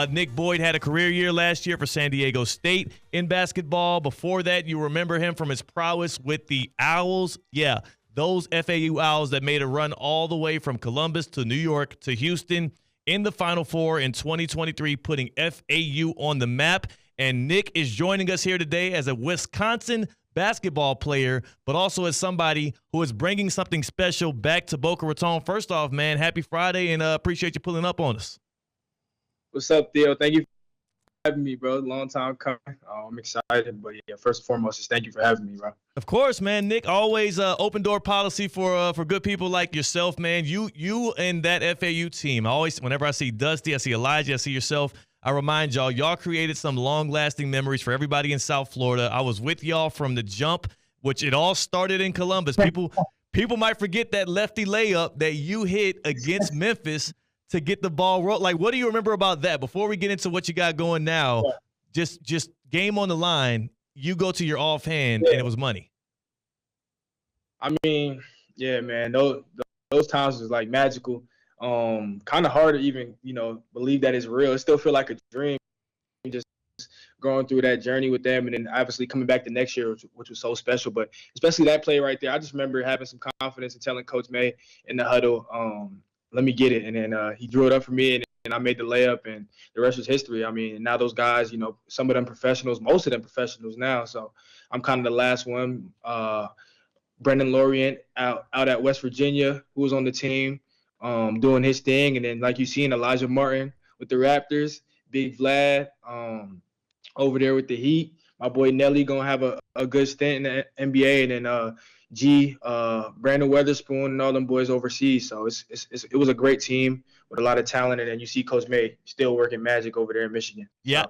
Nick Boyd had a career year last year for San Diego State in basketball. Before that, you remember him from his prowess with the Owls. Yeah, those FAU Owls that made a run all the way from Columbus to New York to Houston in the Final Four in 2023, putting FAU on the map. And Nick is joining us here today as a Wisconsin basketball player, but also as somebody who is bringing something special back to Boca Raton. First off, man, happy Friday, and appreciate you pulling up on us. What's up, Theo? Thank you for having me, bro. Long time coming. I'm excited, but yeah, first and foremost, just thank you for having me, bro. Of course, man. Nick, always open door policy for good people like yourself, man. You and that FAU team. Whenever I see Dusty, I see Elijah, I see yourself, I remind y'all created some long-lasting memories for everybody in South Florida. I was with y'all from the jump, which it all started in Columbus. People might forget that lefty layup that you hit against Memphis to get the ball rolled. Like, what do you remember about that? Before we get into what you got going now, just game on the line, you go to your offhand, and it was money. I mean, yeah, man, those times was like magical. Kind of hard to even, believe that it's real. It still feel like a dream, just going through that journey with them, and then obviously coming back the next year, which was so special. But especially that play right there, I just remember having some confidence and telling Coach May in the huddle, let me get it. And then he drew it up for me, and I made the layup, and the rest was history. I mean, now those guys, some of them professionals, most of them professionals now. So I'm kind of the last one. Brendan Lorient out at West Virginia, who was on the team, doing his thing. And then, like you seen, Alijah Martin with the Raptors, Big Vlad over there with the Heat. My boy Nelly going to have a good stint in the NBA. And then Brandon Weatherspoon and all them boys overseas. So it was a great team with a lot of talent. And then you see Coach May still working magic over there in Michigan. Yeah.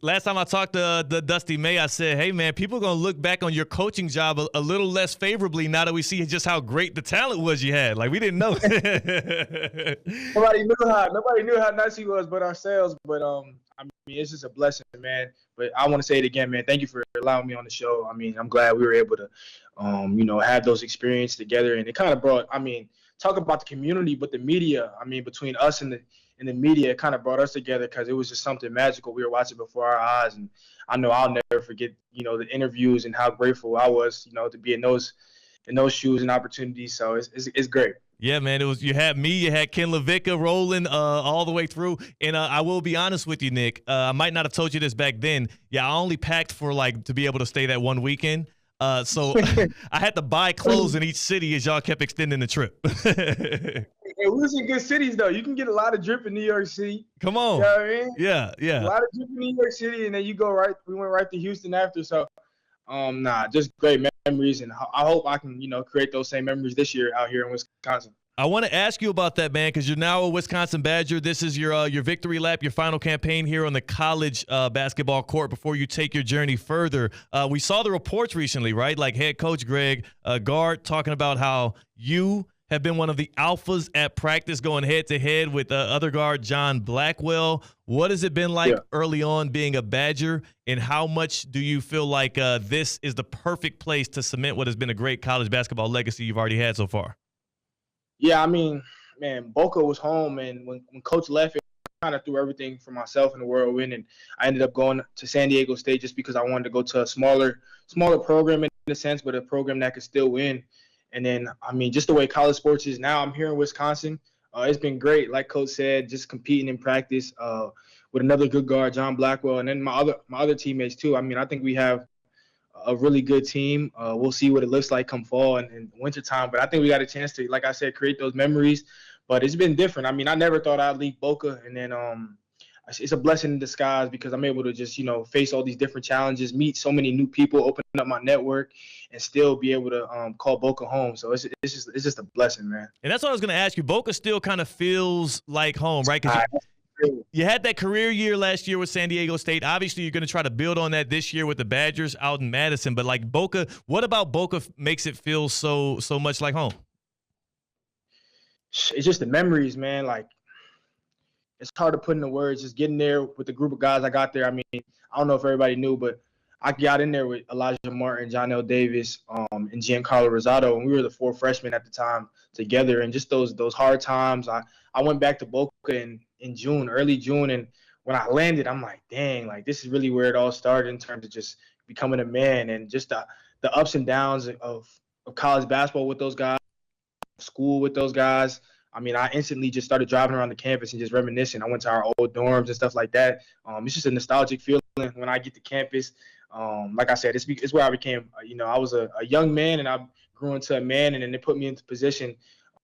Last time I talked to the Dusty May, I said, hey, man, people are going to look back on your coaching job a little less favorably now that we see just how great the talent was you had. Like, we didn't know. Nobody knew how nice he was but ourselves. But, I mean, it's just a blessing, man. But I want to say it again, man. Thank you for allowing me on the show. I mean, I'm glad we were able to, have those experiences together. And it kind of brought, talk about the community, but the media, between us and the media, it kind of brought us together because it was just something magical. We were watching before our eyes. And I know I'll never forget, the interviews and how grateful I was, to be in those shoes and opportunities. So it's great. Yeah, man, you had me, you had Ken LaVicka rolling all the way through. And I will be honest with you, Nick. I might not have told you this back then. Yeah, I only packed for to be able to stay that one weekend. So I had to buy clothes in each city as y'all kept extending the trip. Hey, we was in good cities, though. You can get a lot of drip in New York City. Come on. You know what I mean? Yeah. A lot of drip in New York City, and then we went right to Houston after. So, just great memories, and I hope I can, create those same memories this year out here in Wisconsin. I want to ask you about that, man, because you're now a Wisconsin Badger. This is your victory lap, your final campaign here on the college basketball court before you take your journey further. We saw the reports recently, right? Like head coach Greg Gard talking about how you have been one of the alphas at practice going head-to-head with other guard John Blackwell. What has it been like early on being a Badger, and how much do you feel like this is the perfect place to cement what has been a great college basketball legacy you've already had so far? Yeah, man, Boca was home, and when Coach left, it kind of threw everything for myself in the whirlwind, and I ended up going to San Diego State just because I wanted to go to a smaller program in a sense, but a program that could still win. And then, just the way college sports is now, I'm here in Wisconsin. It's been great, like Coach said, just competing in practice with another good guard, John Blackwell, and then my other teammates too. I think we have a really good team. We'll see what it looks like come fall and wintertime. But I think we got a chance to, like I said, create those memories. But it's been different. I never thought I'd leave Boca. And then it's a blessing in disguise because I'm able to just, face all these different challenges, meet so many new people, open up my network, and still be able to call Boca home. So it's just a blessing, man. And that's what I was going to ask you. Boca still kind of feels like home, right? Because you had that career year last year with San Diego State. Obviously, you're going to try to build on that this year with the Badgers out in Madison. But like Boca, what about Boca makes it feel so much like home? It's just the memories, man. Like, it's hard to put into words. Just getting there with the group of guys I got there. I don't know if everybody knew, but I got in there with Alijah Martin, John L. Davis, and Giancarlo Rosado, and we were the 4 freshmen at the time together. And just those hard times. I went back to Boca in June, early June, and when I landed, I'm like, dang, like this is really where it all started in terms of just becoming a man and just the ups and downs of college basketball with those guys, school with those guys. I mean, I instantly just started driving around the campus and just reminiscing. I went to our old dorms and stuff like that. It's just a nostalgic feeling when I get to campus. Like I said, it's where I became, I was a young man and I grew into a man, and then they put me into position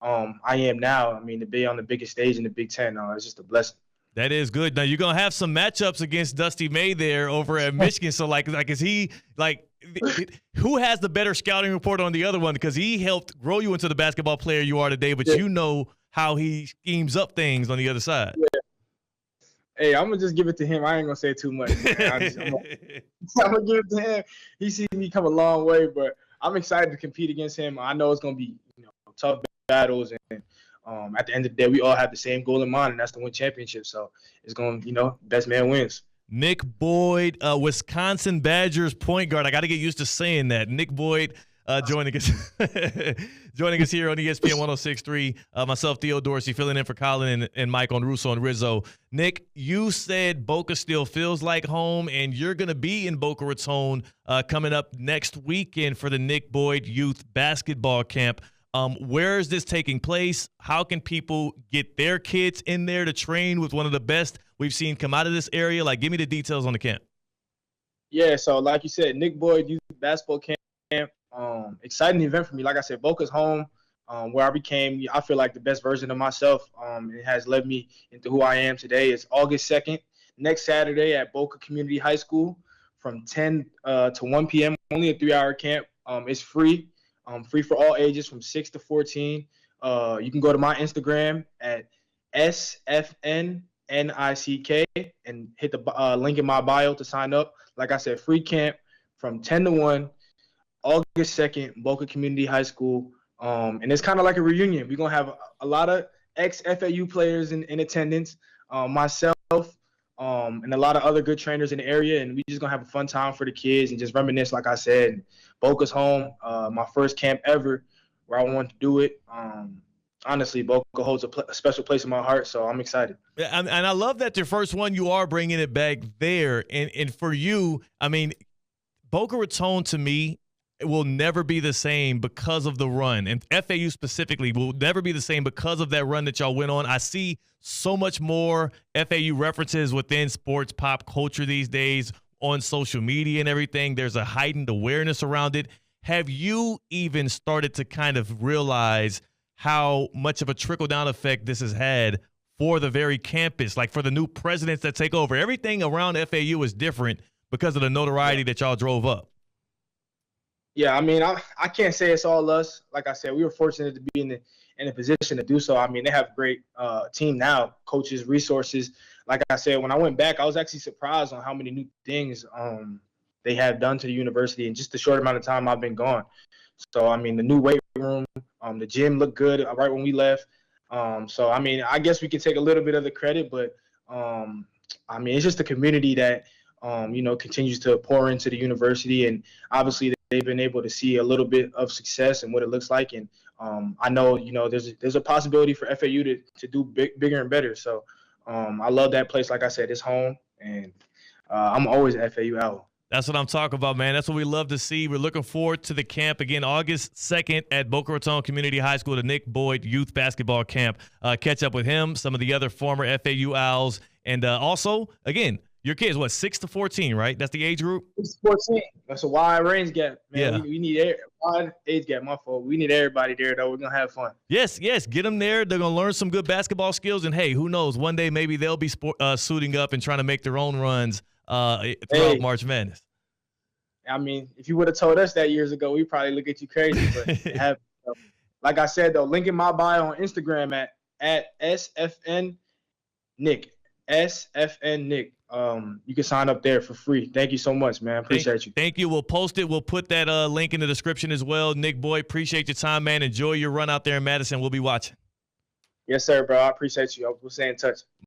I am now. I mean, to be on the biggest stage in the Big Ten, it's just a blessing. That is good. Now you're gonna have some matchups against Dusty May there over at Michigan. So like is he like who has the better scouting report on the other one? Because he helped grow you into the basketball player you are today, but you know how he schemes up things on the other side. Yeah. Hey, I'm gonna just give it to him. I ain't gonna say too much. I'm gonna give it to him. He seen me come a long way, but I'm excited to compete against him. I know it's gonna be tough battles, and at the end of the day, we all have the same goal in mind, and that's to win championships. So it's going to, best man wins. Nick Boyd, Wisconsin Badgers point guard. I got to get used to saying that. Nick Boyd joining us joining us here on ESPN 106.3. Myself, Theo Dorsey, filling in for Colin and Mike on Russo and Rizzo. Nick, you said Boca still feels like home, and you're going to be in Boca Raton coming up next weekend for the Nick Boyd Youth Basketball Camp. Where is this taking place? How can people get their kids in there to train with one of the best we've seen come out of this area? Like, give me the details on the camp. Yeah, so like you said, Nick Boyd Youth Basketball Camp, exciting event for me. Like I said, Boca's home, where I became, I feel like, the best version of myself. It has led me into who I am today. It's August 2nd, next Saturday at Boca Community High School from 10 to 1 p.m., only a 3-hour camp. It's free. Free for all ages from 6 to 14. You can go to my Instagram at SFNNICK and hit the link in my bio to sign up. Like I said, free camp from 10 to 1, August 2nd, Boca Community High School. And it's kind of like a reunion. We're going to have a lot of ex-FAU players in attendance, myself, and a lot of other good trainers in the area, and we just gonna have a fun time for the kids and just reminisce. Like I said, Boca's home, my first camp ever where I wanted to do it. Honestly, Boca holds a special place in my heart, so I'm excited. Yeah, and I love that your first one, you are bringing it back there. And for you, I mean, Boca Raton to me, it will never be the same because of the run. And FAU specifically will never be the same because of that run that y'all went on. I see so much more FAU references within sports pop culture these days on social media and everything. There's a heightened awareness around it. Have you even started to kind of realize how much of a trickle-down effect this has had for the very campus, like for the new presidents that take over? Everything around FAU is different because of the notoriety that y'all drove up. Yeah, I mean, I can't say it's all us. Like I said, we were fortunate to be in a position to do so. I mean, they have a great team now, coaches, resources. Like I said, when I went back, I was actually surprised on how many new things they have done to the university in just the short amount of time I've been gone. So, I mean, the new weight room, the gym looked good right when we left. So, I mean, I guess we can take a little bit of the credit, but, I mean, it's just a community that, continues to pour into the university. And obviously they've been able to see a little bit of success and what it looks like. And I know, there's a possibility for FAU to do bigger and better. So I love that place. Like I said, it's home, and I'm always an FAU owl. That's what I'm talking about, man. That's what we love to see. We're looking forward to the camp again, August 2nd at Boca Raton Community High School, the Nick Boyd Youth Basketball Camp. Catch up with him, some of the other former FAU Owls, and also, again, your kids, 6 to 14, right? That's the age group? 6 to 14. That's a wide range gap, man. Yeah. We need wide age gap, my fault. We need everybody there, though. We're going to have fun. Yes. Get them there. They're going to learn some good basketball skills. And, hey, who knows? One day maybe they'll be suiting up and trying to make their own runs throughout March Madness. I mean, if you would have told us that years ago, we'd probably look at you crazy. But like I said, though, link in my bio on Instagram at SFN Nick. SFN Nick. You can sign up there for free. Thank you so much, man. Appreciate you. Thank you. We'll post it. We'll put that link in the description as well. Nick Boyd, appreciate your time, man. Enjoy your run out there in Madison. We'll be watching. Yes, sir, bro. I appreciate you. We'll stay in touch.